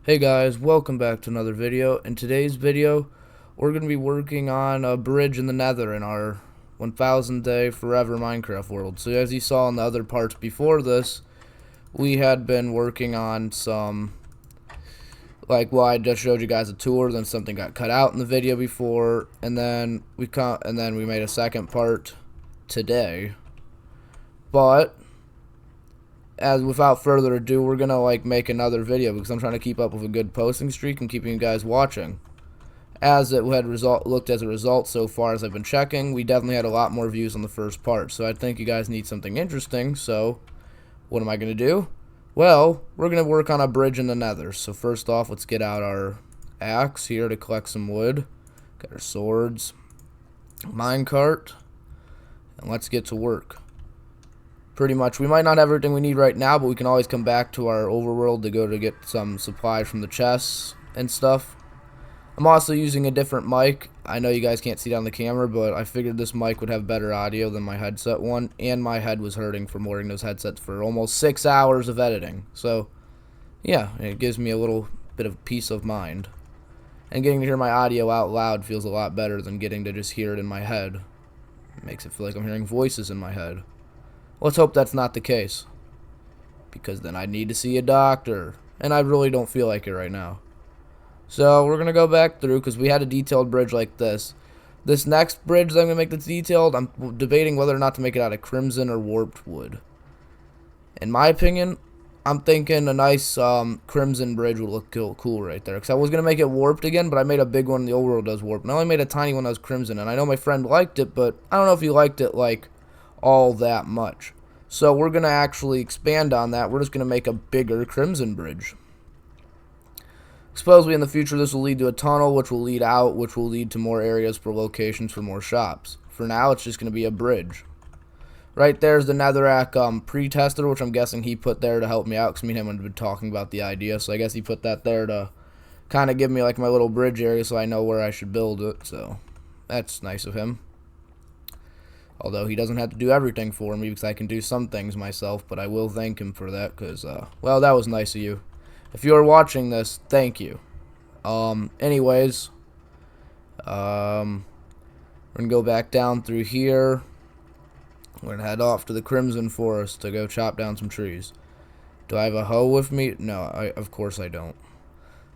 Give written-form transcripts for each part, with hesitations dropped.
Hey guys, welcome back to another video. In today's video, we're going to be working on a bridge in the nether in our 1000 day forever Minecraft world. So as you saw in the other parts before this, we had been working on some, I just showed you guys a tour, then something got cut out in the video before, and then we made a second part today. But as without further ado, we're gonna make another video because I'm trying to keep up with a good posting streak and keeping you guys watching. As it had looked as a result so far as I've been checking, we definitely had a lot more views on the first part. So I think you guys need something interesting. So what am I gonna do? Well, we're gonna work on a bridge in the nether. So first off, let's get out our axe here to collect some wood. Got our swords, minecart, and let's get to work. Pretty much, we might not have everything we need right now, but we can always come back to our overworld to go to get some supplies from the chests and stuff. I'm also using a different mic. I know you guys can't see it on the camera, but I figured this mic would have better audio than my headset one, and my head was hurting from wearing those headsets for almost 6 hours of editing. So, yeah, it gives me a little bit of peace of mind. And getting to hear my audio out loud feels a lot better than getting to just hear it in my head. It makes it feel like I'm hearing voices in my head. Let's hope that's not the case, because then I'd need to see a doctor, and I really don't feel like it right now. So we're going to go back through, because we had a detailed bridge like this. This next bridge that I'm going to make that's detailed, I'm debating whether or not to make it out of crimson or warped wood. In my opinion, I'm thinking a nice crimson bridge would look cool right there, because I was going to make it warped again, but I made a big one, the old world does warp, and I only made a tiny one that was crimson, and I know my friend liked it, but I don't know if he liked it all that much. So we're going to actually expand on that. We're just going to make a bigger crimson bridge. Supposedly in the future this will lead to a tunnel, which will lead out, which will lead to more areas for locations for more shops. For now, it's just going to be a bridge. Right there's the netherrack pre-tester, which I'm guessing he put there to help me out, because me and him had been talking about the idea. So I guess he put that there to kind of give me like my little bridge area so I know where I should build it. So that's nice of him. Although he doesn't have to do everything for me, because I can do some things myself, but I will thank him for that, because, well, that was nice of you. If you are watching this, thank you. Anyways, we're going to go back down through here. We're going to head off to the Crimson Forest to go chop down some trees. Do I have a hoe with me? No, of course I don't.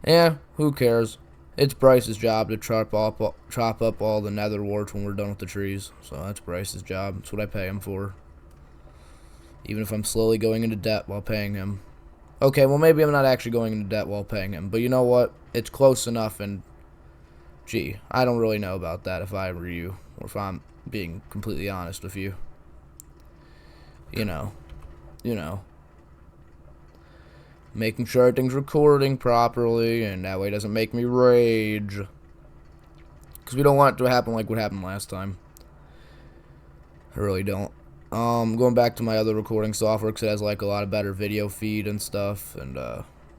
Yeah, who cares? It's Bryce's job to chop up all the nether warts when we're done with the trees. So that's Bryce's job. That's what I pay him for. Even if I'm slowly going into debt while paying him. Okay, well maybe I'm not actually going into debt while paying him. But you know what? It's close enough, and gee, I don't really know about that if I were you. Or if I'm being completely honest with you. You know. Making sure everything's recording properly, and that way it doesn't make me rage. Because we don't want it to happen like what happened last time. I really don't. Going back to my other recording software, because it has like a lot of better video feed and stuff, and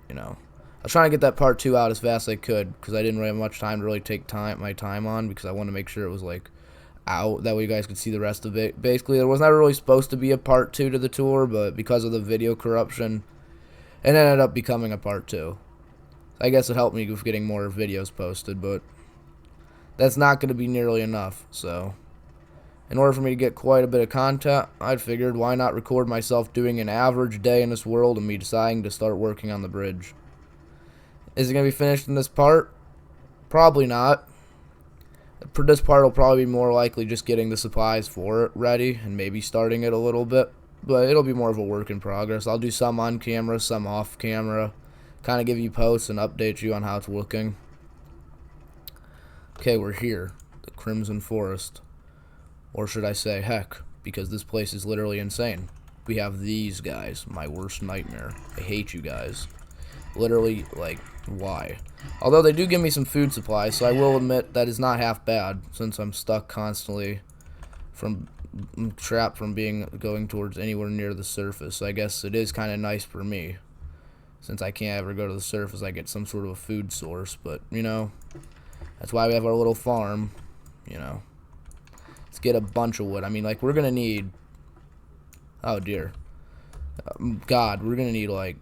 you know. I was trying to get that part 2 out as fast as I could, because I didn't really have much time to really take my time on, because I wanted to make sure it was like out, that way you guys could see the rest of it. Basically, there was never really supposed to be a part 2 to the tour, but because of the video corruption, it ended up becoming a part 2. I guess it helped me with getting more videos posted, but that's not going to be nearly enough. So, in order for me to get quite a bit of content, I figured why not record myself doing an average day in this world and me deciding to start working on the bridge. Is it going to be finished in this part? Probably not. This part will probably be more likely just getting the supplies for it ready and maybe starting it a little bit. But it'll be more of a work in progress. I'll do some on camera, some off camera. Kind of give you posts and update you on how it's looking. Okay, we're here. The Crimson Forest. Or should I say, heck, because this place is literally insane. We have these guys. My worst nightmare. I hate you guys. Literally, like, why? Although they do give me some food supplies, so I will admit that is not half bad, since I'm stuck constantly trapped from going towards anywhere near the surface. So I guess it is kind of nice for me, since I can't ever go to the surface. I get some sort of a food source, but you know, that's why we have our little farm. You know, let's get a bunch of wood. I mean, like, we're gonna need, oh dear, God, we're gonna need like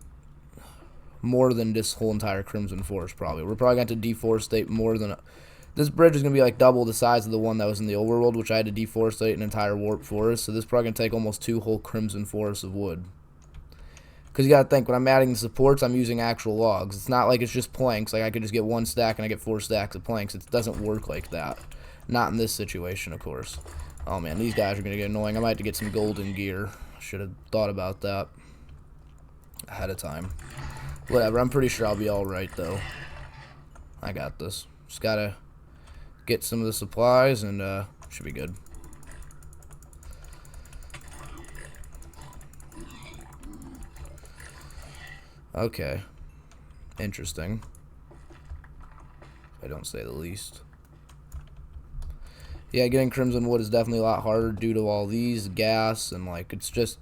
more than this whole entire Crimson Forest, probably. We're probably going to deforestate more than... This bridge is going to be like double the size of the one that was in the overworld, which I had to deforestate an entire warp forest. So this is probably going to take almost 2 whole Crimson Forests of wood. Because you got to think, when I'm adding the supports, I'm using actual logs. It's not like it's just planks. Like I could just get 1 stack and I get 4 stacks of planks. It doesn't work like that. Not in this situation, of course. Oh man, these guys are going to get annoying. I might have to get some golden gear. Should have thought about that ahead of time. Whatever, I'm pretty sure I'll be alright though. I got this. Just gotta get some of the supplies and should be good. Okay. Interesting. If I don't say the least. Yeah, getting Crimson Wood is definitely a lot harder due to all these gas and like it's just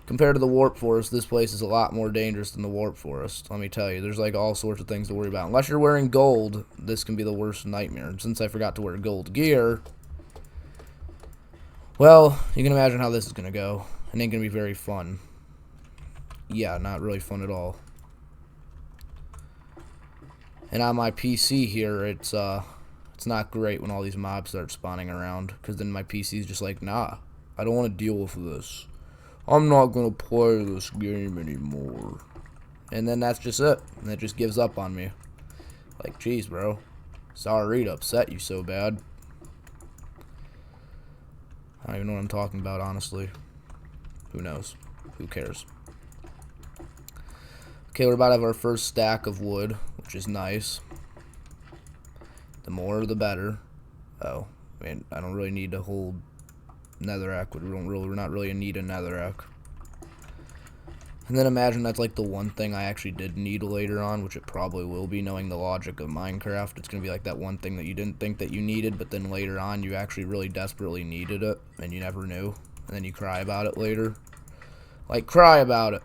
compared to the Warp Forest, this place is a lot more dangerous than the Warp Forest. Let me tell you, there's like all sorts of things to worry about. Unless you're wearing gold, this can be the worst nightmare. And since I forgot to wear gold gear, well, you can imagine how this is gonna go. It ain't gonna be very fun. Yeah, not really fun at all. And on my PC here, it's not great when all these mobs start spawning around, because then my PC is just like, nah, I don't want to deal with this. I'm not gonna play this game anymore. And then that's just it. And it just gives up on me. Like, jeez, bro. Sorry to upset you so bad. I don't even know what I'm talking about, honestly. Who knows? Who cares? Okay, we're about to have our first stack of wood, which is nice. The more, the better. Oh, I mean, I don't really need to hold netherrack. We're not really in need of netherrack. And then imagine that's like the one thing I actually did need later on, which it probably will be, knowing the logic of Minecraft. It's going to be like that one thing that you didn't think that you needed, but then later on you actually really desperately needed it, and you never knew. And then you cry about it later. Like, cry about it.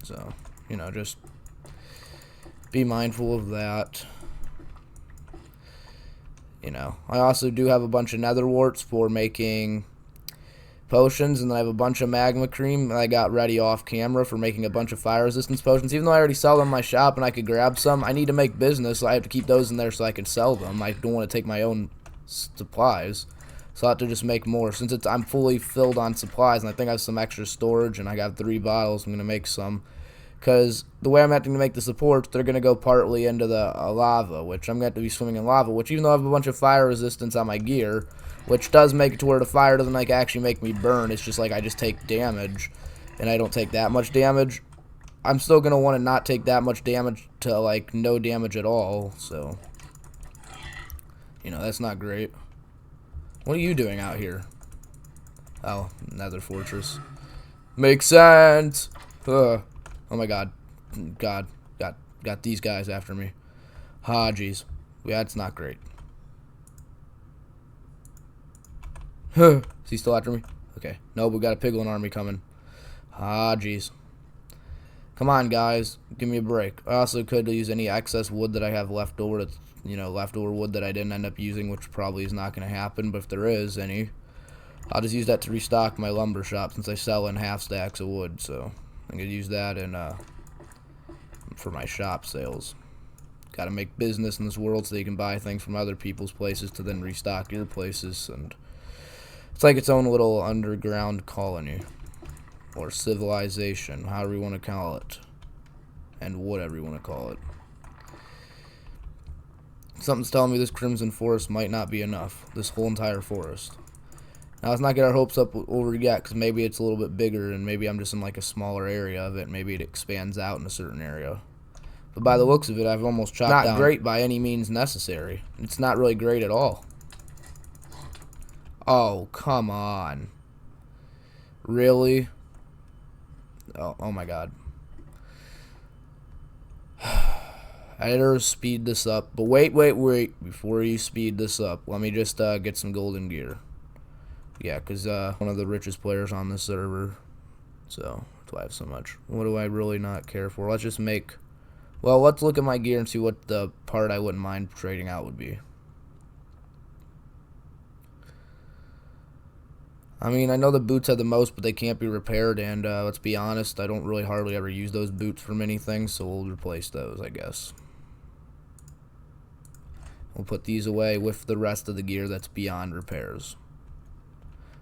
So, you know, just be mindful of that. You know, I also do have a bunch of nether warts for making potions, and then I have a bunch of magma cream that I got ready off camera for making a bunch of fire resistance potions. Even though I already sell them in my shop and I could grab some, I need to make business, so I have to keep those in there so I can sell them. I don't want to take my own supplies, so I have to just make more. Since I'm fully filled on supplies, and I think I have some extra storage, and I got 3 bottles, I'm going to make some. Because the way I'm having to make the supports, they're going to go partly into the lava, which I'm going to have to be swimming in lava, which even though I have a bunch of fire resistance on my gear, which does make it to where the fire doesn't like actually make me burn, it's just like I just take damage, and I don't take that much damage. I'm still going to want to not take that much damage to like no damage at all, so, you know, that's not great. What are you doing out here? Oh, Nether Fortress. Makes sense. Ugh. Oh my god. Got these guys after me. Ah, jeez. That's not great. Is he still after me? Okay. No, we got a piglin army coming. Ah, jeez. Come on, guys. Give me a break. I also could use any excess wood that I have left over. That's, you know, leftover wood that I didn't end up using, which probably is not going to happen. But if there is any, I'll just use that to restock my lumber shop since I sell in half stacks of wood. So I'm going to use that in, for my shop sales. Got to make business in this world so you can buy things from other people's places to then restock your places. And it's like its own little underground colony. Or civilization, however you want to call it. And whatever you want to call it. Something's telling me this Crimson Forest might not be enough. This whole entire forest. Now, let's not get our hopes up over yet, because maybe it's a little bit bigger, and maybe I'm just in like a smaller area of it. Maybe it expands out in a certain area. But by the looks of it, I've almost chopped down. Not great by any means necessary. It's not really great at all. Oh, come on. Really? Oh my god. I better speed this up. But wait. Before you speed this up, let me just get some golden gear. Yeah, because one of the richest players on this server. So, that's why I have so much. What do I really not care for? Let's just make... Well, let's look at my gear and see what the part I wouldn't mind trading out would be. I mean, I know the boots have the most, but they can't be repaired, and let's be honest, I don't really hardly ever use those boots for many things, so we'll replace those, I guess. We'll put these away with the rest of the gear that's beyond repairs.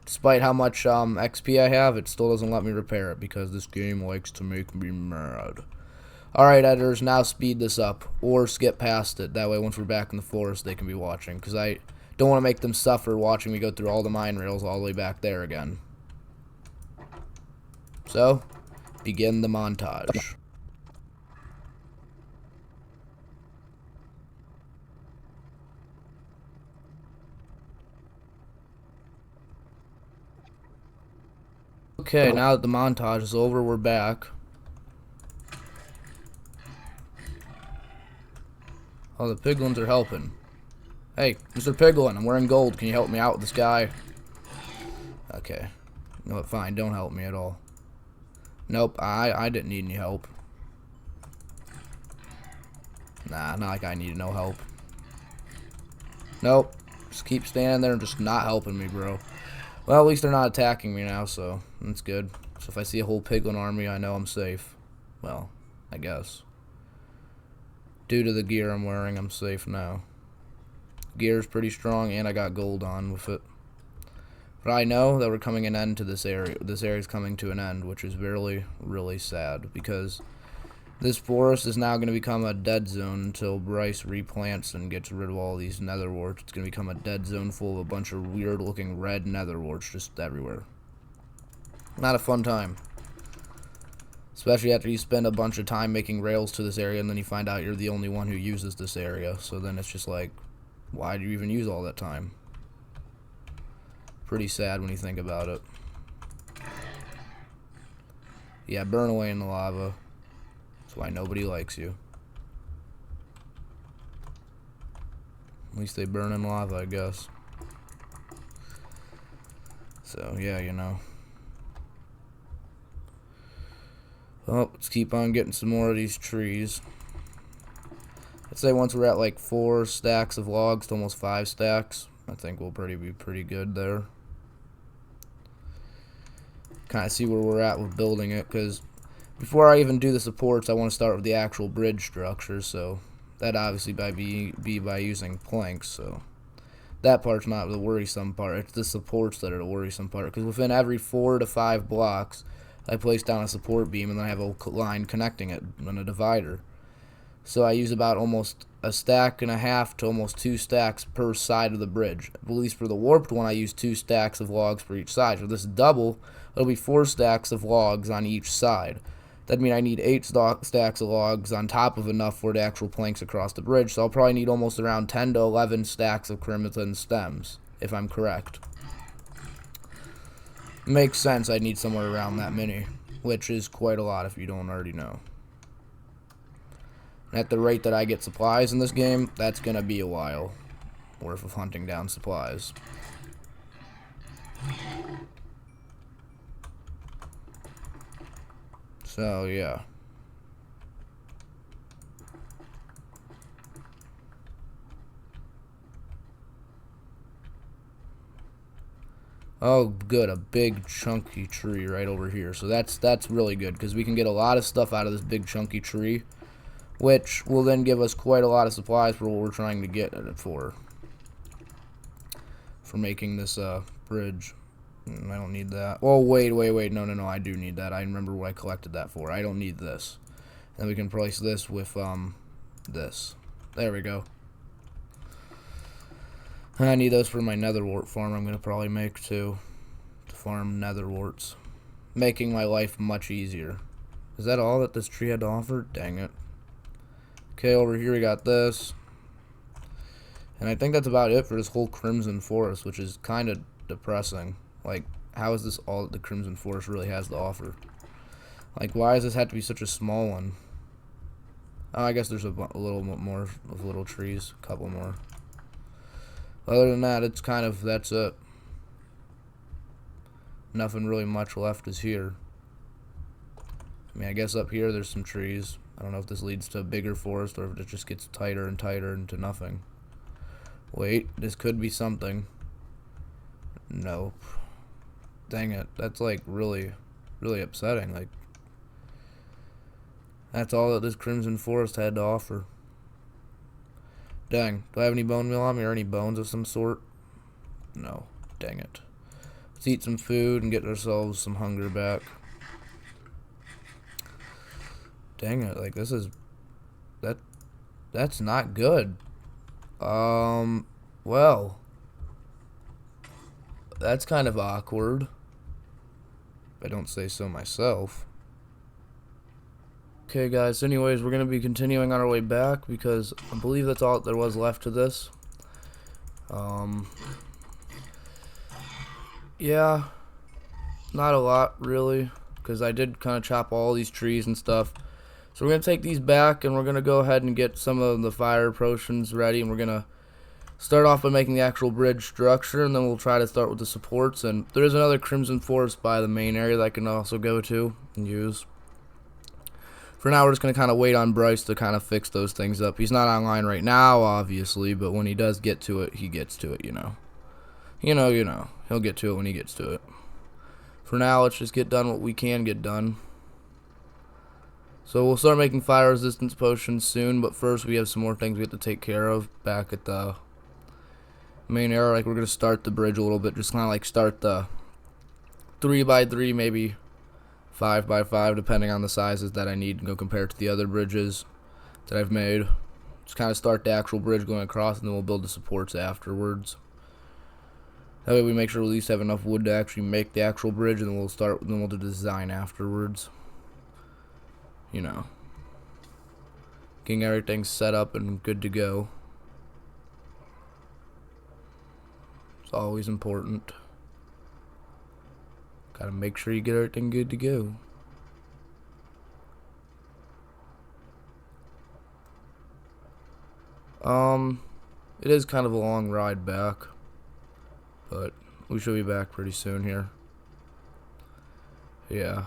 Despite how much XP I have, it still doesn't let me repair it because this game likes to make me mad. Alright, editors, now speed this up, or skip past it. That way, once we're back in the forest, they can be watching, because I don't want to make them suffer watching me go through all the mine rails all the way back there again. So, begin the montage. Okay, now that the montage is over, we're back. Oh, the piglins are helping. Hey, Mr. Piglin, I'm wearing gold. Can you help me out with this guy? Okay. You know what, fine, don't help me at all. Nope, I didn't need any help. Nah, not like I need no help. Nope. Just keep standing there and just not helping me, bro. Well, at least they're not attacking me now, so that's good. So if I see a whole piglin army, I know I'm safe. Well, I guess. Due to the gear I'm wearing, I'm safe now. Gear's pretty strong, and I got gold on with it. But I know that we're coming an end to this area. This area's coming to an end, which is really, really sad, because this forest is now going to become a dead zone until Bryce replants and gets rid of all these nether warts. It's going to become a dead zone full of a bunch of weird-looking red nether warts just everywhere. Not a fun time. Especially after you spend a bunch of time making rails to this area, and then you find out you're the only one who uses this area. So then it's just like, why do you even use all that time? Pretty sad when you think about it. Yeah, burn away in the lava. That's why nobody likes you. At least they burn in lava, I guess. So, yeah, you know. Well, let's keep on getting some more of these trees. I'd say once we're at like 4 stacks of logs to almost 5 stacks, I think we'll be pretty good there. Kind of see where we're at with building it, because before I even do the supports, I want to start with the actual bridge structure, so that obviously be by using planks, so that part's not the worrisome part. It's the supports that are the worrisome part, because within every 4 to 5 blocks, I place down a support beam, and then I have a line connecting it and a divider. So I use about almost a stack and a half to almost 2 stacks per side of the bridge. At least for the warped one, I use 2 stacks of logs for each side. For this double, it'll be 4 stacks of logs on each side. That'd mean I need 8 stacks of logs on top of enough for the actual planks across the bridge. So I'll probably need almost around 10 to 11 stacks of crimson stems, if I'm correct. Makes sense, I'd need somewhere around that many, which is quite a lot if you don't already know. At the rate that I get supplies in this game, that's gonna be a while worth of hunting down supplies. So, yeah. Oh, good, a big chunky tree right over here. So that's really good, because we can get a lot of stuff out of this big chunky tree, which will then give us quite a lot of supplies for what we're trying to get it for making this bridge. I don't need that. Oh, wait, no, I do need that. I remember what I collected that for. I don't need this. And we can replace this with this. There we go. I need those for my nether wart farm I'm going to probably make too, to farm nether warts, making my life much easier. Is that all that this tree had to offer? Dang it. Okay, over here we got this. And I think that's about it for this whole Crimson Forest, which is kind of depressing. Like, how is this all that the Crimson Forest really has to offer? Like, why does this have to be such a small one? Oh, I guess there's a little more of little trees, a couple more. Other than that, it's kind of, that's it. Nothing really much left is here. I mean, I guess up here there's some trees. I don't know if this leads to a bigger forest or if it just gets tighter and tighter into nothing. Wait, this could be something. Nope. Dang it. That's like really, really upsetting. Like, that's all that this Crimson Forest had to offer. Dang. Do I have any bone meal on me or any bones of some sort? No. Dang it. Let's eat some food and get ourselves some hunger back. Dang it. Like, this is... That's not good. Well... That's kind of awkward. If I don't say so myself. Okay, guys, anyways, we're going to be continuing on our way back because I believe that's all there was left to this. Yeah, not a lot, really, because I did kind of chop all these trees and stuff. So we're going to take these back, and we're going to go ahead and get some of the fire potions ready, and we're going to start off by making the actual bridge structure, and then we'll try to start with the supports. And there's another Crimson Forest by the main area that I can also go to and use. For now, we're just going to kind of wait on Bryce to kind of fix those things up. He's not online right now, obviously, but when he does get to it, he gets to it, you know. You know. He'll get to it when he gets to it. For now, let's just get done what we can get done. So we'll start making fire resistance potions soon, but first we have some more things we have to take care of back at the main area. Like, we're going to start the bridge a little bit, just kind of like start the 3x3, maybe 5x5, depending on the sizes that I need to go compared to the other bridges that I've made. Just kind of start the actual bridge going across, and then we'll build the supports afterwards. That way we make sure we at least have enough wood to actually make the actual bridge, and then we'll do the design afterwards. You know, getting everything set up and good to go. It's always important. Gotta make sure you get everything good to go. It is kind of a long ride back, but we should be back pretty soon here. Yeah,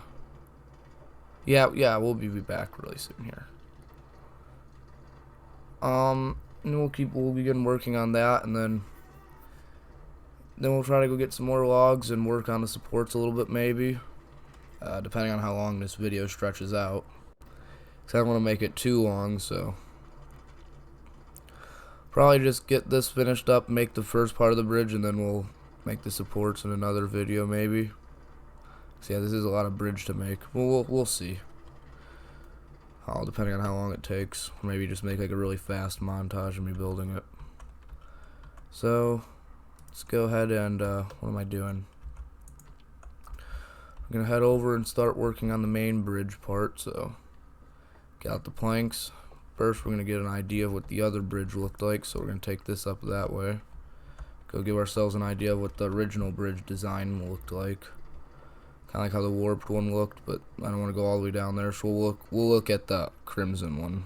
we'll be back really soon here. And we'll begin working on that, and then we'll try to go get some more logs and work on the supports a little bit, maybe, depending on how long this video stretches out. Because I don't want to make it too long, so probably just get this finished up, make the first part of the bridge, and then we'll make the supports in another video, maybe. So yeah, this is a lot of bridge to make. We'll see. Depending on how long it takes. Or maybe just make like a really fast montage of me building it. So let's go ahead and what am I doing? I'm gonna head over and start working on the main bridge part. So get out the planks. First, we're gonna get an idea of what the other bridge looked like. So we're gonna take this up that way. Go give ourselves an idea of what the original bridge design looked like. Kind of like how the warped one looked, but I don't want to go all the way down there, so we'll look at the crimson one.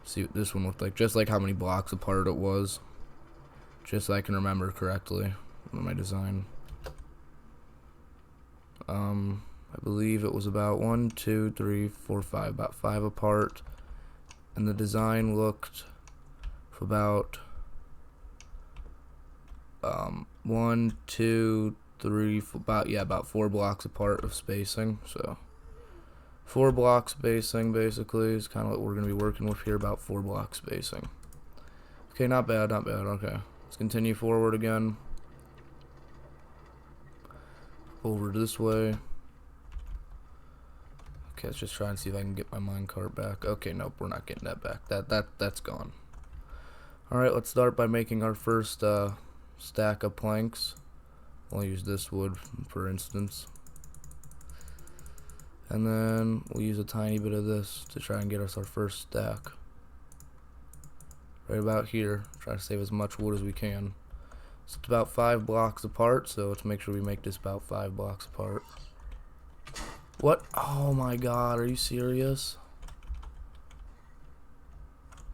See what this one looked like, just like how many blocks apart it was. Just so I can remember correctly in my design. I believe it was about 1, 2, 3, 4, 5, about 5 apart. And the design looked for about 1, 2, 3, about 4 blocks apart of spacing. So 4 block spacing basically is kind of what we're going to be working with here, about 4 block spacing. Okay, not bad. Okay, let's continue forward again. Over this way. Okay, let's just try and see if I can get my minecart back. Okay, nope, we're not getting that back. That's gone. Alright, let's start by making our first stack of planks. I'll use this wood, for instance. And then we'll use a tiny bit of this to try and get us our first stack. Right about here. Try to save as much wood as we can. So it's about 5 blocks apart, so let's make sure we make this about 5 blocks apart. What? Oh my god, are you serious?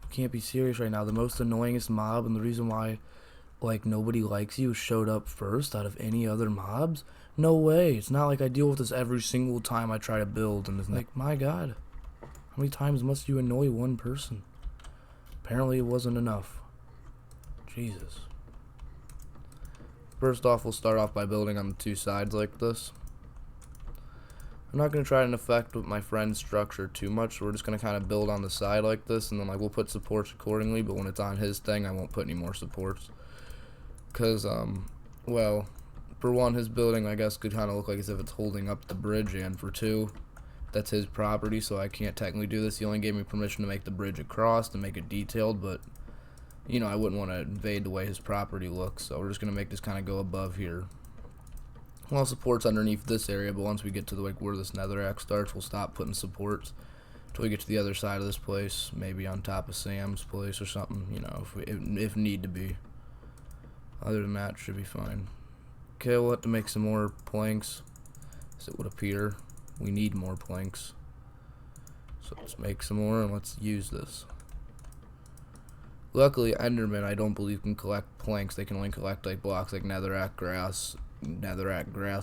You can't be serious right now. The most annoyingest mob, and the reason why like nobody likes you, showed up first out of any other mobs? No way. It's not like I deal with this every single time I try to build, and it's like, my god, how many times must you annoy one person? Apparently it wasn't enough. Jesus. First off, we'll start off by building on the two sides like this. I'm not going to try and affect with my friend's structure too much, so we're just going to kind of build on the side like this, and then like we'll put supports accordingly, but when it's on his thing, I won't put any more supports. Because, well, for one, his building, I guess, could kind of look like as if it's holding up the bridge, and for two, that's his property, so I can't technically do this. He only gave me permission to make the bridge across, to make it detailed, but, you know, I wouldn't want to invade the way his property looks, so we're just going to make this kind of go above here. Well, supports underneath this area, but once we get to the like where this netherrack starts, we'll stop putting supports until we get to the other side of this place, maybe on top of Sam's place or something, you know, if need to be. Other than that, should be fine. Okay, we'll have to make some more planks, as it would appear. We need more planks. So let's make some more and let's use this. Luckily, Endermen, I don't believe, can collect planks. They can only collect like blocks like netherrack grass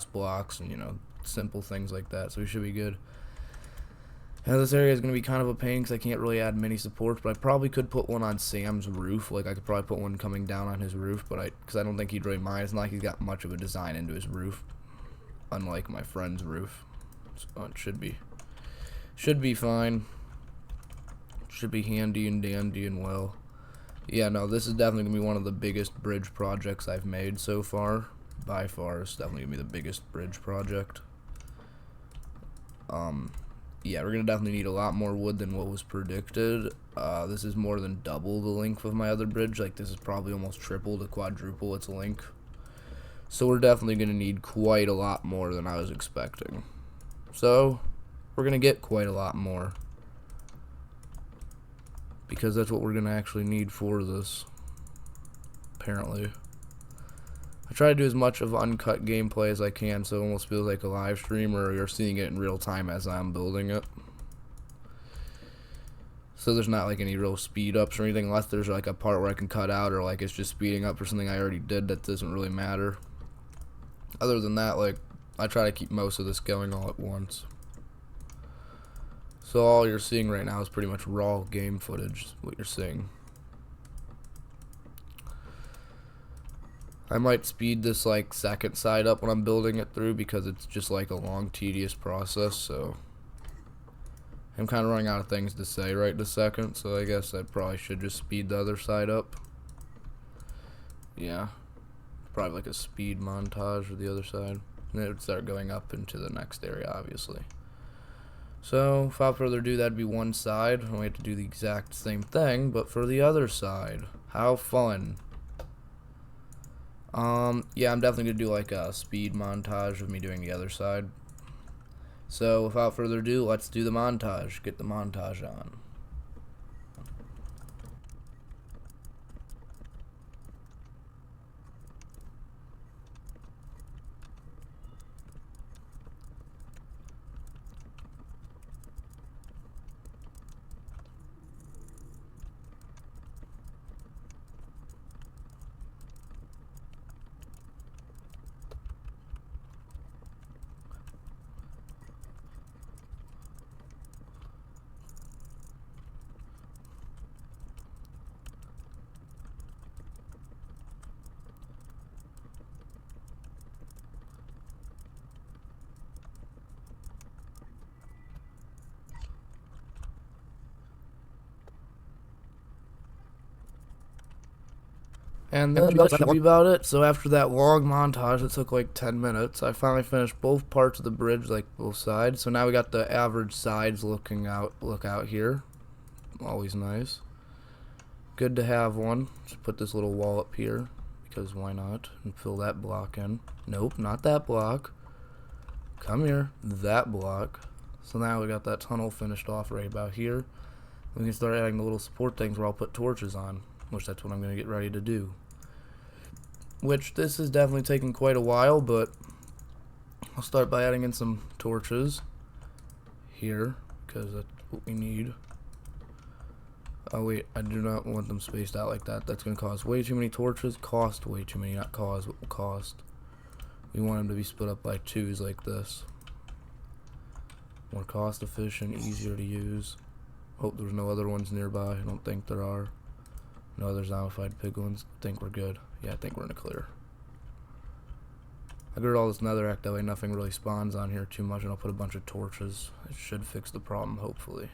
blocks, and you know, simple things like that, so we should be good. Now this area is going to be kind of a pain because I can't really add many supports, but I probably could put one on Sam's roof. Like I could probably put one coming down on his roof, but because I don't think he'd really mind. It's not like he's got much of a design into his roof, unlike my friend's roof. So it should be fine. Should be handy and dandy and well. Yeah, no, this is definitely going to be one of the biggest bridge projects I've made so far. By far, it's definitely going to be the biggest bridge project. Yeah, we're going to definitely need a lot more wood than what was predicted. This is more than double the length of my other bridge. Like, this is probably almost triple to quadruple its length. So we're definitely going to need quite a lot more than I was expecting. So, we're going to get quite a lot more, because that's what we're going to actually need for this, apparently. I try to do as much of uncut gameplay as I can, so it almost feels like a live stream, or you're seeing it in real time as I'm building it. So there's not like any real speed ups or anything, unless there's like a part where I can cut out, or like it's just speeding up for something I already did. That doesn't really matter. Other than that, like, I try to keep most of this going all at once. So all you're seeing right now is pretty much raw game footage, what you're seeing. I might speed this like second side up when I'm building it through, because it's just like a long, tedious process. So I'm kind of running out of things to say right this second, so I guess I probably should just speed the other side up. Yeah, probably like a speed montage of the other side, and it would start going up into the next area, obviously. So without further ado, that'd be one side, and we have to do the exact same thing, but for the other side. How fun! Yeah, I'm definitely gonna do like a speed montage of me doing the other side. So without further ado, let's do the montage. Get the montage on. And then that should be about it. So after that long montage that took like 10 minutes, I finally finished both parts of the bridge, like both sides. So now we got the average sides look out here. Always nice. Good to have one. Just put this little wall up here, because why not? And fill that block in. Nope, not that block. Come here, that block. So now we got that tunnel finished off right about here. We can start adding the little support things where I'll put torches on, which that's what I'm going to get ready to do. Which this is definitely taking quite a while, but I'll start by adding in some torches here, because that's what we need. Oh wait, I do not want them spaced out like that. That's going to cause way too many torches. Cost way too many, not cause, what will cost. We want them to be split up by twos like this. More cost efficient, easier to use. Hope there's no other ones nearby. I don't think there are. No other zombified piglins. I think we're good. Yeah, I think we're in the clear. I got rid of all this netherrack, that way nothing really spawns on here too much, and I'll put a bunch of torches. It should fix the problem, hopefully.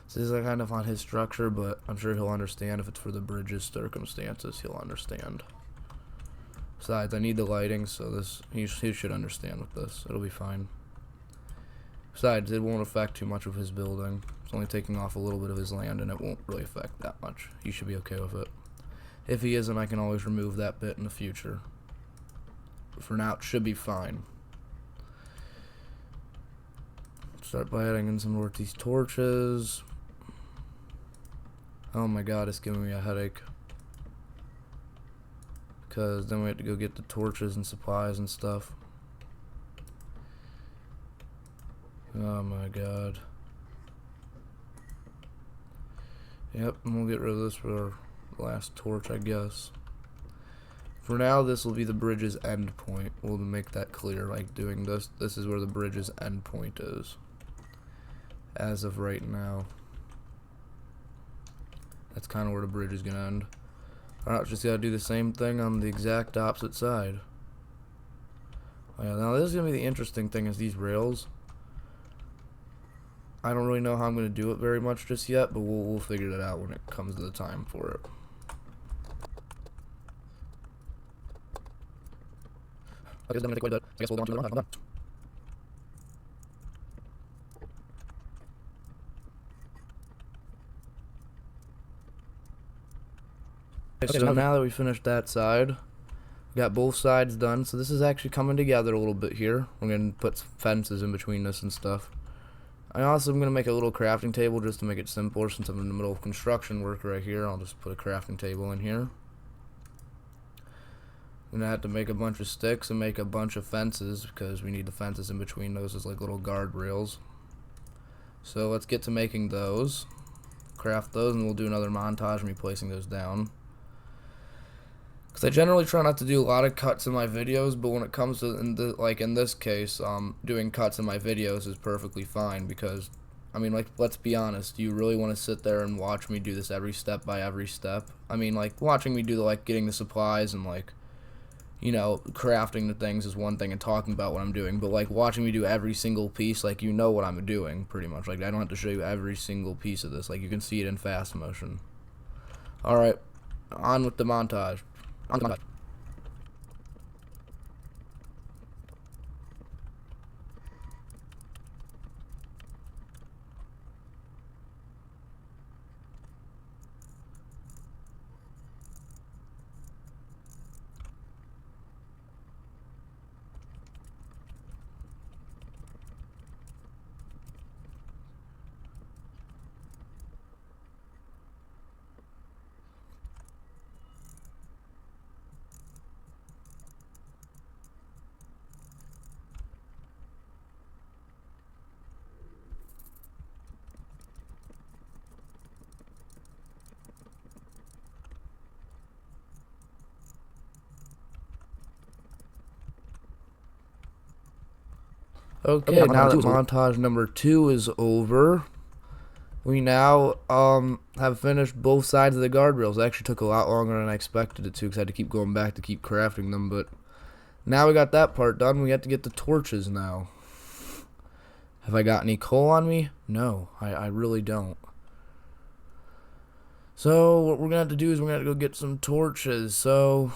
So this is kind of on his structure, but I'm sure he'll understand. If it's for the bridge's circumstances, he'll understand. Besides, I need the lighting, so he should understand with this. It'll be fine. Besides, it won't affect too much of his building. It's only taking off a little bit of his land, and it won't really affect that much. He should be okay with it. If he isn't, I can always remove that bit in the future. But for now, it should be fine. Start by adding in some more of these torches. Oh my god, it's giving me a headache. Because then we have to go get the torches and supplies and stuff. Oh my god. Yep, and we'll get rid of this for our last torch, I guess. For now, this will be the bridge's end point. We'll make that clear, like doing this. This is where the bridge's end point is. As of right now. That's kind of where the bridge is going to end. Alright, just gotta do the same thing on the exact opposite side. Oh yeah, now this is going to be the interesting thing, is these rails. I don't really know how I'm going to do it very much just yet, but we'll figure that out when it comes to the time for it. I guess I'm going to take away that. I guess hold on to it. Hold on. Okay, so now that we finished that side, we got both sides done. So this is actually coming together a little bit here. We're going to put fences in between this and stuff. I also am going to make a little crafting table just to make it simpler, since I'm in the middle of construction work right here. I'll just put a crafting table in here. I'm going to have to make a bunch of sticks and make a bunch of fences, because we need the fences in between those as like little guardrails. So let's get to making those. Craft those, and we'll do another montage of me placing those down. Because I generally try not to do a lot of cuts in my videos, but when it comes to, in this case, doing cuts in my videos is perfectly fine, because, I mean, like, let's be honest, do you really want to sit there and watch me do this every step by every step? I mean, like, watching me do, like, getting the supplies and, like, you know, crafting the things is one thing, and talking about what I'm doing, but, like, watching me do every single piece, like, you know what I'm doing, pretty much. Like, I don't have to show you every single piece of this. Like, you can see it in fast motion. Alright, on with the montage. On the montage. Okay, now that montage number 2 is over, we now have finished both sides of the guardrails. It actually took a lot longer than I expected it to, because I had to keep going back to keep crafting them, but now we got that part done. We have to get the torches now. Have I got any coal on me? No, I really don't. So what we're gonna have to do is we're gonna have to go get some torches. So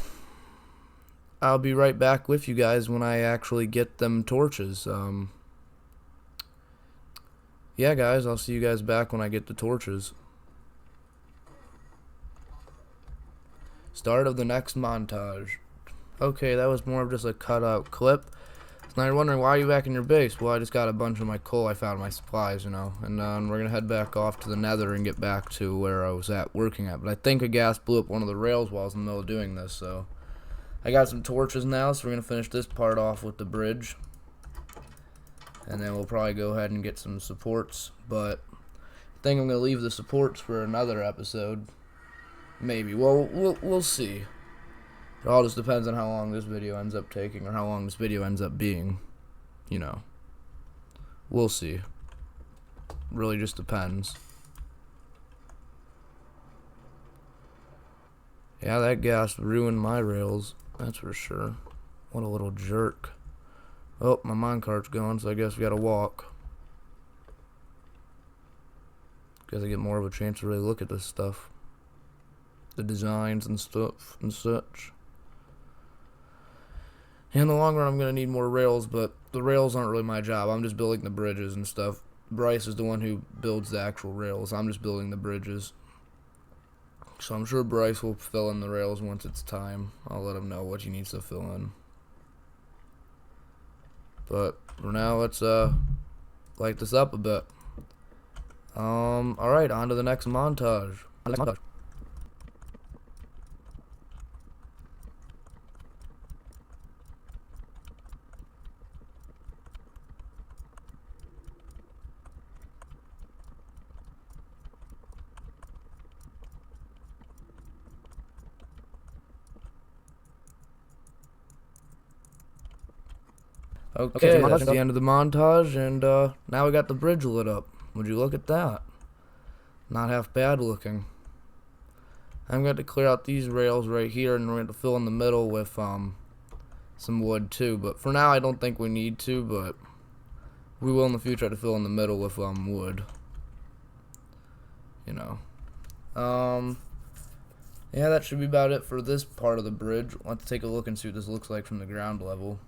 I'll be right back with you guys when I actually get them torches. Yeah, guys, I'll see you guys back when I get the torches. Start of the next montage. Okay, that was more of just a cutout clip. Now you're wondering, why are you back in your base? Well, I just got a bunch of my coal I found in my supplies, you know. And we're going to head back off to the nether and get back to where I was working at. But I think a gas blew up one of the rails while I was in the middle of doing this, so I got some torches now, so we're going to finish this part off with the bridge. And then we'll probably go ahead and get some supports. But I think I'm going to leave the supports for another episode. Maybe. Well, we'll see. It all just depends on how long this video ends up taking, or how long this video ends up being. You know. We'll see. Really just depends. Yeah, that gas ruined my rails. That's for sure. What a little jerk. Oh, my minecart's going, so I guess we gotta walk. Guess I get more of a chance to really look at this stuff. The designs and stuff and such. In the long run, I'm gonna need more rails, but the rails aren't really my job. I'm just building the bridges and stuff. Bryce is the one who builds the actual rails. I'm just building the bridges. So I'm sure Bryce will fill in the rails once it's time. I'll let him know what he needs to fill in. But for now, let's light this up a bit. Alright, on to the next montage. Okay, that's the end of the montage, and now we got the bridge lit up. Would you look at that? Not half bad looking. I'm going to clear out these rails right here, and we're going to fill in the middle with some wood too. But for now, I don't think we need to, but we will in the future to fill in the middle with wood. You know. Yeah, that should be about it for this part of the bridge. Let's take a look and see what this looks like from the ground level.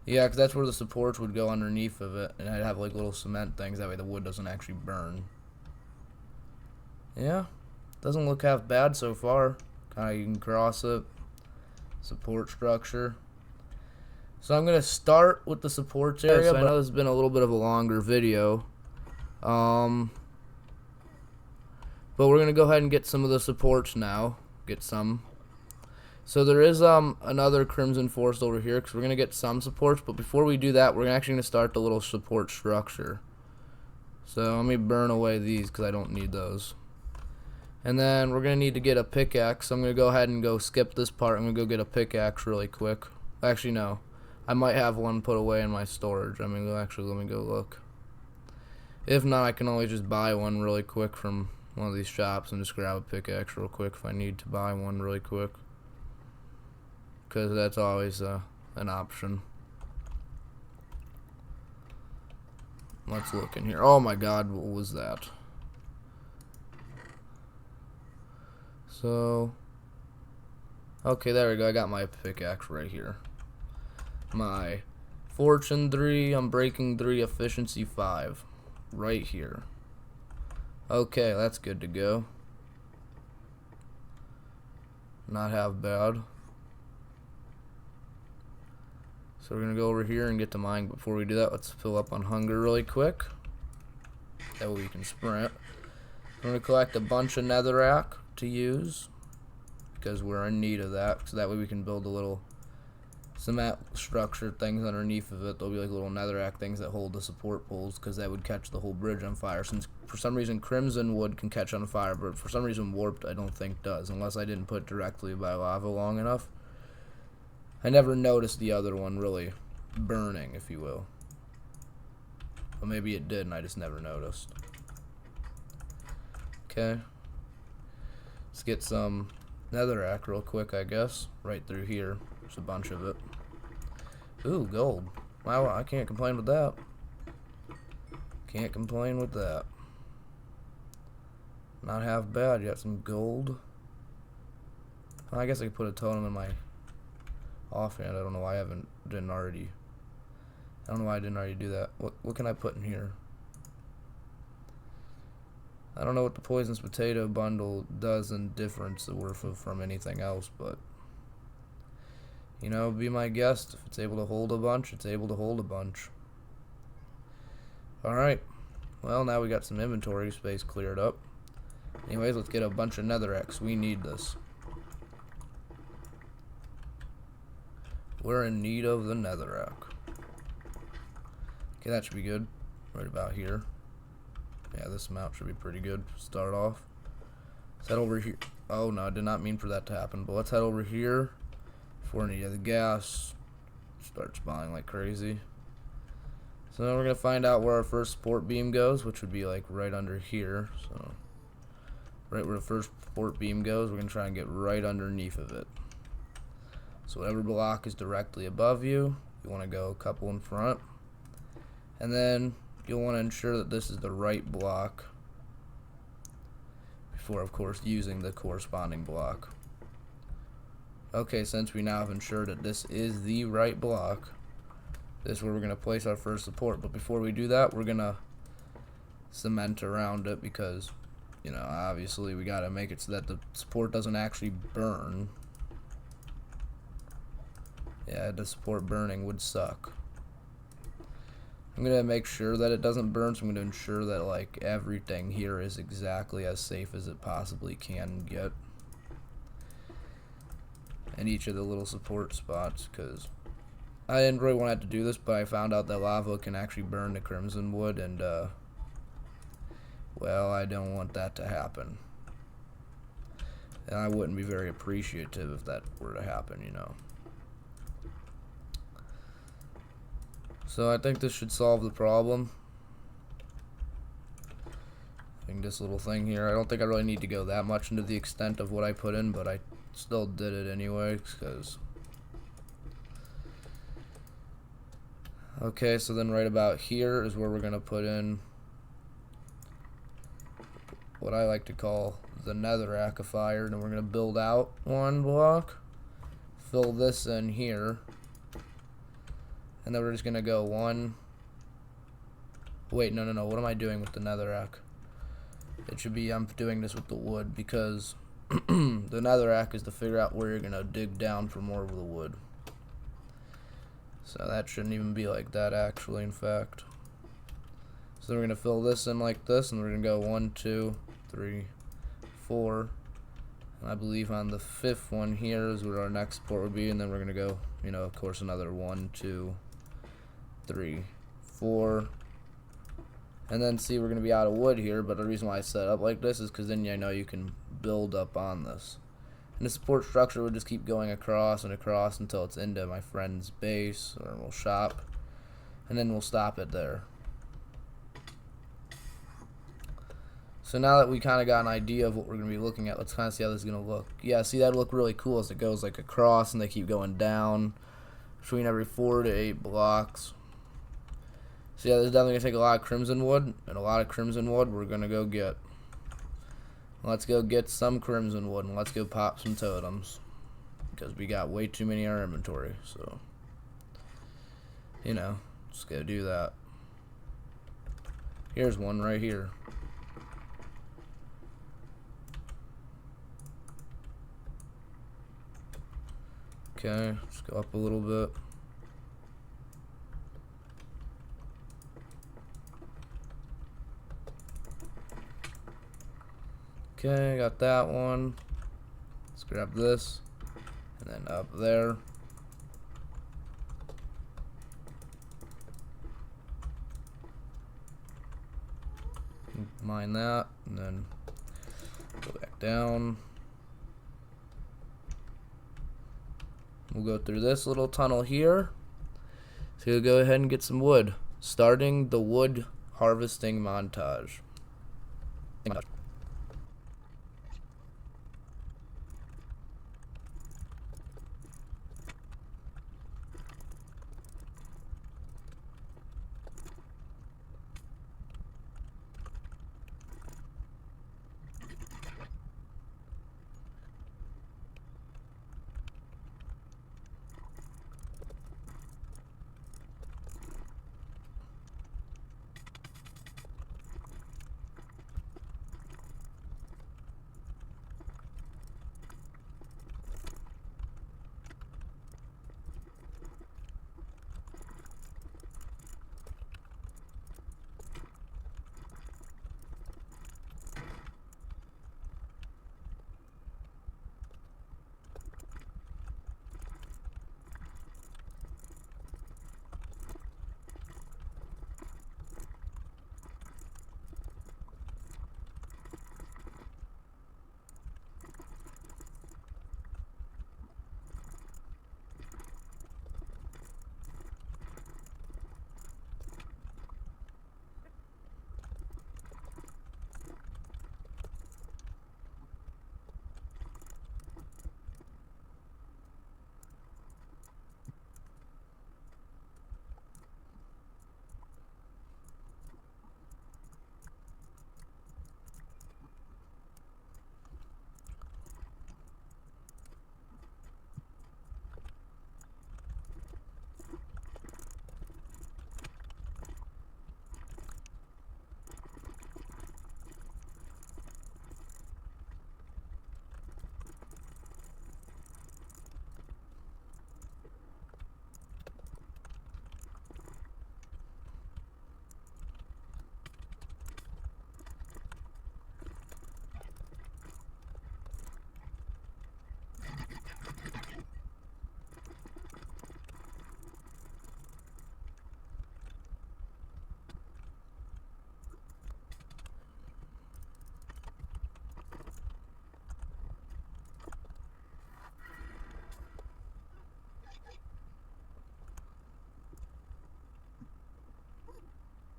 Yeah, because that's where the supports would go underneath of it, and I'd have like little cement things, that way the wood doesn't actually burn. Yeah, doesn't look half bad so far. Kinda, you can cross it. Support structure. So I'm going to start with the supports area, so I know this has been a little bit of a longer video. But we're going to go ahead and get some of the supports now. Get some. So there is another Crimson Forest over here, because we're going to get some supports, but before we do that, we're actually going to start the little support structure. So let me burn away these, because I don't need those. And then we're going to need to get a pickaxe. So I'm going to go ahead and go skip this part. I'm going to go get a pickaxe really quick. Actually, no. I might have one put away in my storage. I mean, actually, let me go look. If not, I can always just buy one really quick from one of these shops and just grab a pickaxe real quick if I need to buy one really quick. Because that's always an option. Let's look in here. Oh my god, what was that? So, okay, there we go. I got my pickaxe right here. My Fortune 3, Unbreaking 3, Efficiency 5. Right here. Okay, that's good to go. Not half bad. So we're going to go over here and get to mine. Before we do that, let's fill up on hunger really quick. That way we can sprint. We're going to collect a bunch of netherrack to use, because we're in need of that. So that way we can build a little cement structure things underneath of it. There'll be like little netherrack things that hold the support poles, because that would catch the whole bridge on fire. Since for some reason crimson wood can catch on fire, but for some reason warped I don't think does, unless I didn't put directly by lava long enough. I never noticed the other one really burning, if you will. Well, maybe it did and I just never noticed. Okay. Let's get some netherrack real quick, I guess. Right through here. There's a bunch of it. Ooh, gold. Wow, I can't complain with that. Can't complain with that. Not half bad. You got some gold. Well, I guess I could put a totem in my offhand. I don't know why I didn't already do that. What can I put in here? I don't know what the poisonous potato bundle does in difference from anything else, but you know, be my guest. If it's able to hold a bunch, it's able to hold a bunch. Alright. Well, now we got some inventory space cleared up. Anyways, let's get a bunch of netherrack. We need this. We're in need of the netherrack. Okay, that should be good. Right about here. Yeah, this amount should be pretty good to start off. Let's head over here. Oh, no, I did not mean for that to happen. But let's head over here before any of the gas starts spawning like crazy. So now we're going to find out where our first support beam goes, which would be like right under here. So, right where the first support beam goes, we're going to try and get right underneath of it. So whatever block is directly above you, you want to go a couple in front. And then you'll want to ensure that this is the right block before, of course, using the corresponding block. Okay, since we now have ensured that this is the right block, this is where we're going to place our first support. But before we do that, we're going to cement around it because, you know, obviously we got to make it so that the support doesn't actually burn. Yeah, the support burning would suck. I'm going to make sure that it doesn't burn, so I'm going to ensure that like everything here is exactly as safe as it possibly can get in each of the little support spots, because I didn't really want to have to do this, but I found out that lava can actually burn the crimson wood, and well, I don't want that to happen. And I wouldn't be very appreciative if that were to happen, you know. So I think this should solve the problem. I think this little thing here, I don't think I really need to go that much into the extent of what I put in, but I still did it anyway, because... Okay, so then right about here is where we're going to put in what I like to call the nether fire, and we're going to build out one block, fill this in here, and then we're just going to go one... Wait, no, what am I doing with the netherrack? It should be, I'm doing this with the wood, because the netherrack is to figure out where you're going to dig down for more of the wood. So that shouldn't even be like that, actually, in fact. So then we're going to fill this in like this, and we're going to go 1, 2, 3, 4. And I believe on the 5th one here is where our next support would be, and then we're going to go, you know, of course, another 1, 2, 3, 4. And then see, we're going to be out of wood here, but the reason why I set it up like this is because then you know you can build up on this. And the support structure would just keep going across and across until it's into my friend's base or we'll shop, and then we'll stop it there. So now that we kind of got an idea of what we're going to be looking at, let's kind of see how this is going to look. Yeah, see, that'd look really cool as it goes like across and they keep going down between every 4 to 8 blocks. So yeah, this is definitely going to take a lot of crimson wood, and a lot of crimson wood we're going to go get. Let's go get some crimson wood, and let's go pop some totems, because we got way too many in our inventory, so, you know, let's go do that. Here's one right here. Okay, let's go up a little bit. Okay, got that one. Let's grab this, and then up there. Mine that, and then go back down. We'll go through this little tunnel here. So we'll go ahead and get some wood. Starting the wood harvesting montage.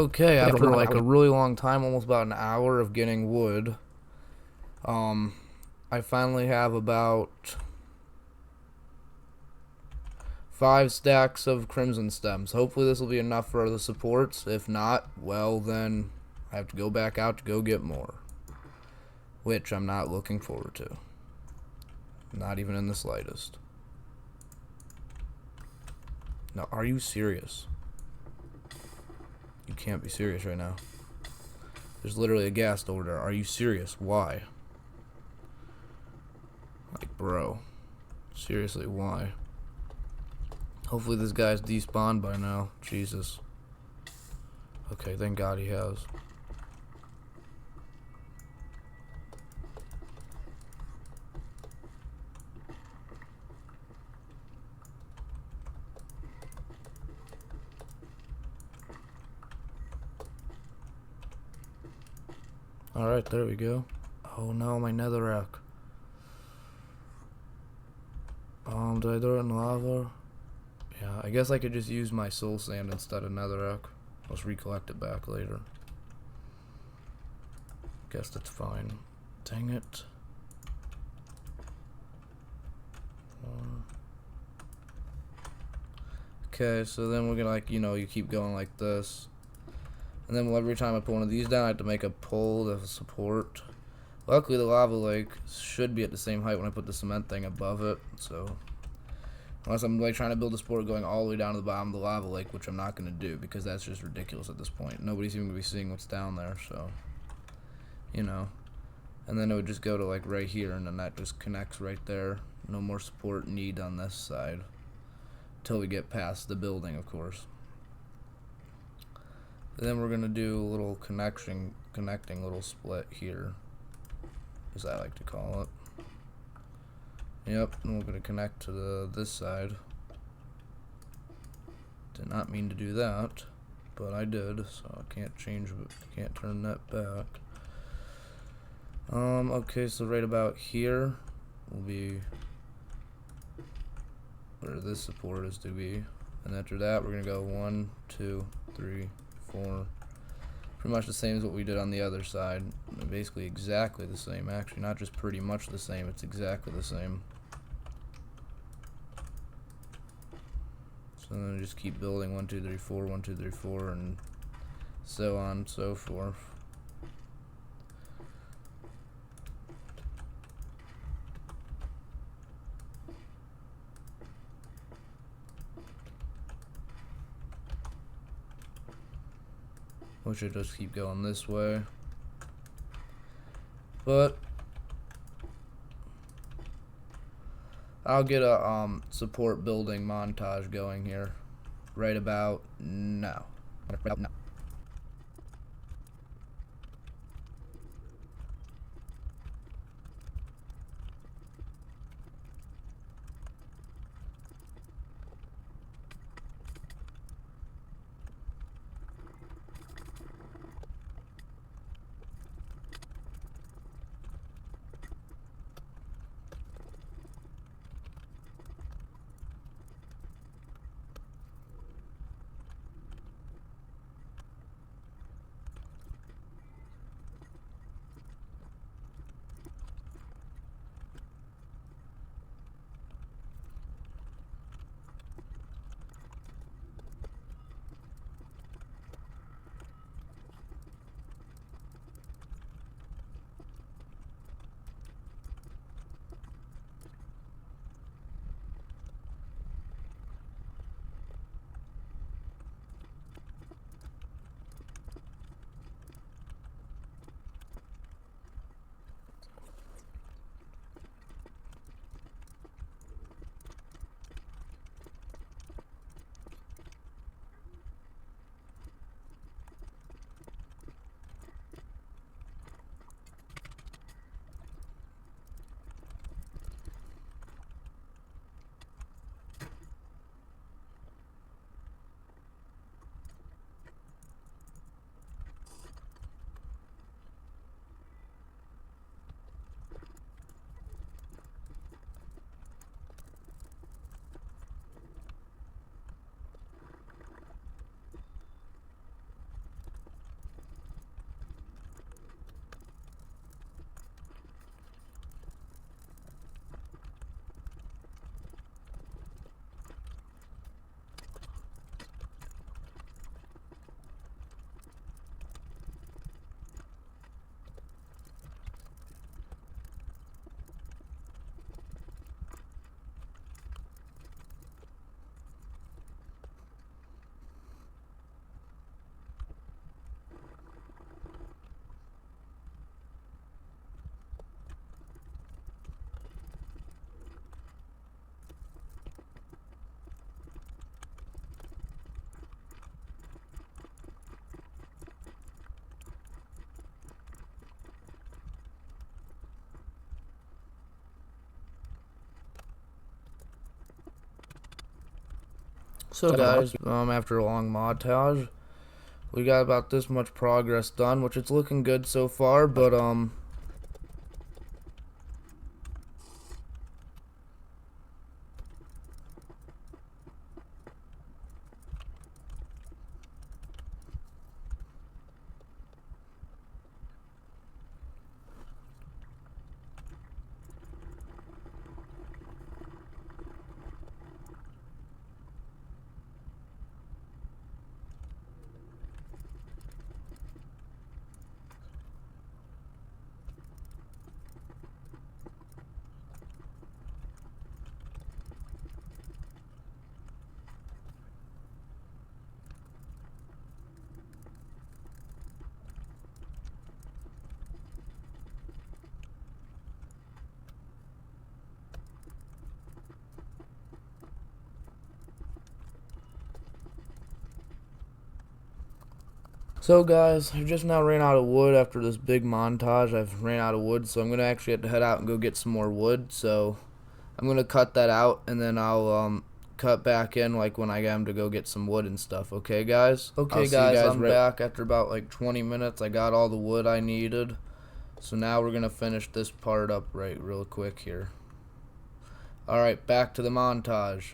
Okay, after like a really long time, almost about an hour of getting wood, I finally have about 5 stacks of crimson stems. Hopefully this will be enough for the supports. If not, well then I have to go back out to go get more, which I'm not looking forward to. Not even in the slightest. No, are you serious? You can't be serious right now. There's literally a gas door there. Are you serious? Why? Like, bro. Seriously, why? Hopefully this guy's despawned by now. Jesus. Okay, thank God he has. Alright, there we go. Oh no, my netherrack. Did I throw it in lava? Yeah, I guess I could just use my soul sand instead of netherrack. I'll just recollect it back later. Guess that's fine. Dang it. Okay, so then we're gonna, like, you keep going like this. And then every time I put one of these down, I have to make a pole to support. Luckily, the lava lake should be at the same height when I put the cement thing above it. So, unless I'm like trying to build a support going all the way down to the bottom of the lava lake, which I'm not going to do because that's just ridiculous at this point. Nobody's even going to be seeing what's down there, so, And then it would just go to like right here, and then that just connects right there. No more support need on this side. Until we get past the building, of course. Then we're gonna do a little connecting little split here, as I like to call it. Yep, and we're gonna connect to this side. Did not mean to do that, but I did, so I can't change it. Can't turn that back. Okay, so right about here will be where this support is to be, and after that we're gonna go 1, 2, 3, 4. Pretty much the same as what we did on the other side. Basically exactly the same, actually, not just pretty much the same, it's exactly the same. So then just keep building 1, 2, 3, 4, 1, 2, 3, 4, and so on and so forth. We should just keep going this way. But I'll get a support building montage going here right about now. So guys, after a long montage, we got about this much progress done, which it's looking good so far, but so guys, I just now ran out of wood after this big montage. I've ran out of wood, so I'm gonna actually have to head out and go get some more wood. So I'm gonna cut that out, and then I'll cut back in like when I am to go get some wood and stuff. Okay, guys. Okay, guys, I'm back after about like 20 minutes. I got all the wood I needed. So now we're gonna finish this part up right real quick here. All right, back to the montage.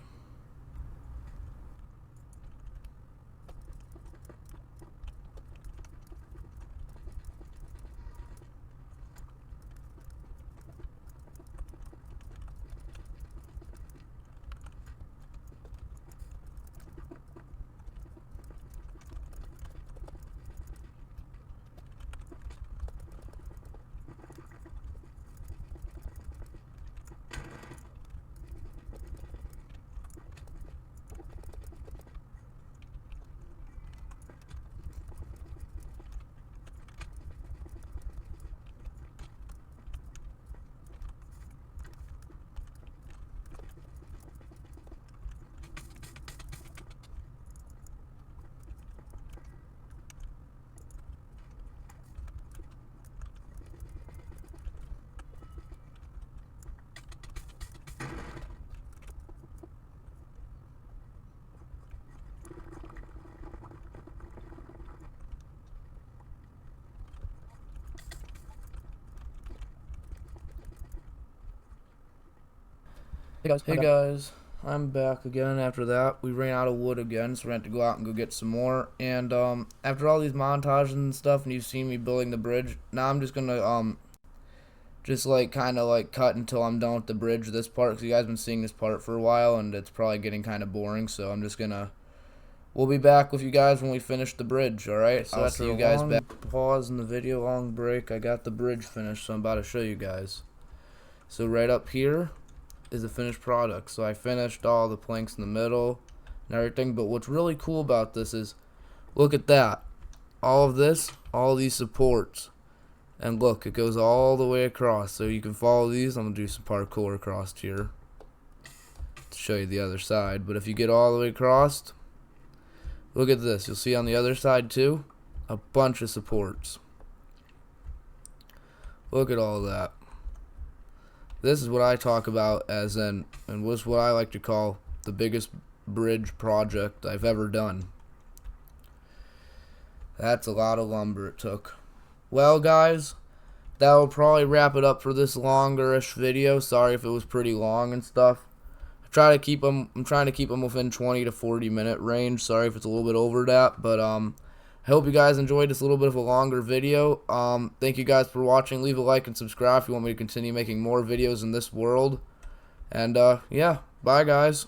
Hey guys, I'm back again after that. We ran out of wood again, so we had to go out and go get some more. And after all these montages and stuff, and you've seen me building the bridge, now I'm just gonna just like kind of like cut until I'm done with the bridge, this part, because you guys been seeing this part for a while and it's probably getting kind of boring. So I'm just gonna, we'll be back with you guys when we finish the bridge. All right, so I'll see you guys back. Pause in the video, long break. I got the bridge finished, so I'm about to show you guys. So right up here is the finished product. So I finished all the planks in the middle and everything, but what's really cool about this is, look at that, all of this, all these supports, and look, it goes all the way across, so you can follow these. I'm gonna do some parkour across here to show you the other side, but if you get all the way across, look at this, you'll see on the other side too, a bunch of supports. Look at all that. This is what I talk about as and was what I like to call the biggest bridge project I've ever done. That's a lot of lumber it took. Well guys, that will probably wrap it up for this longer-ish video. Sorry if it was pretty long and stuff. I'm trying to keep them within 20 to 40 minute range. Sorry if it's a little bit over that, but I hope you guys enjoyed this little bit of a longer video. Thank you guys for watching. Leave a like and subscribe if you want me to continue making more videos in this world. And yeah, bye guys.